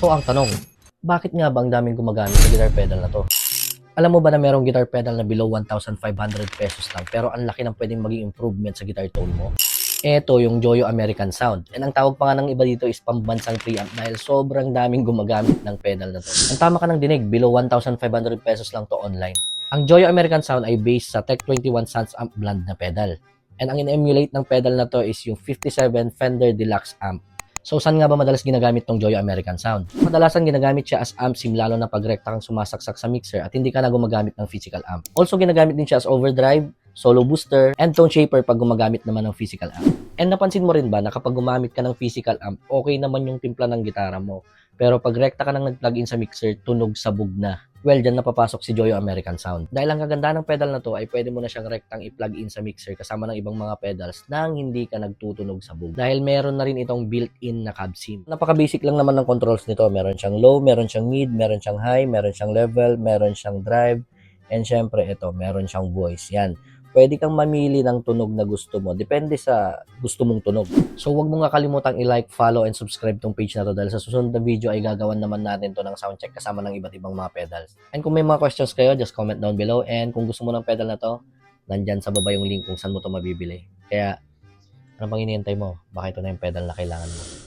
So ang tanong, bakit nga ba ang daming gumagamit sa guitar pedal na to? Alam mo ba na merong guitar pedal na below 1,500 pesos lang pero ang laki ng pwedeng maging improvement sa guitar tone mo? Ito yung Joyo American Sound. And ang tawag pa nga ng iba dito is pambansang preamp dahil sobrang daming gumagamit ng pedal na to. Ang tama ka ng dinig, below 1,500 pesos lang to online. Ang Joyo American Sound ay based sa Tech 21 Sounds Amp Bland na pedal. And ang in-emulate ng pedal na to is yung 57 Fender Deluxe Amp. So, saan nga ba madalas ginagamit tong Joyo American Sound? Kadalasan ginagamit siya as amp sim lalo na pag rekta kang sumasaksak sa mixer at hindi ka na gumagamit ng physical amp. Also, ginagamit din siya as overdrive, solo booster, and tone shaper pag gumagamit naman ng physical amp. And napansin mo rin ba na kapag gumamit ka ng physical amp, okay naman yung timpla ng gitara mo. Pero pag rekta ka nang nag-plug in sa mixer, tunog sabog na. Well, dyan napapasok si Joyo American Sound. Dahil ang kagandahan ng pedal na to ay pwede mo na siyang rektang i-plug in sa mixer kasama ng ibang mga pedals nang hindi ka nagtutunog sabog. Dahil meron na rin itong built-in na cab sim. Napaka-basic lang naman ng controls nito. Meron siyang low, meron siyang mid, meron siyang high, meron siyang level, meron siyang drive, and syempre ito, meron siyang voice. Yan. Pwede kang mamili ng tunog na gusto mo. Depende sa gusto mong tunog. So, huwag mo nga kalimutang i-like, follow, and subscribe tong page na to dahil sa susunod na video ay gagawan naman natin to ng soundcheck kasama ng iba't ibang mga pedals. And kung may mga questions kayo, just comment down below. And kung gusto mo ng pedal na to, nandyan sa baba yung link kung saan mo to mabibili. Kaya, ano pang hinihintay mo? Baka ito na yung pedal na kailangan mo.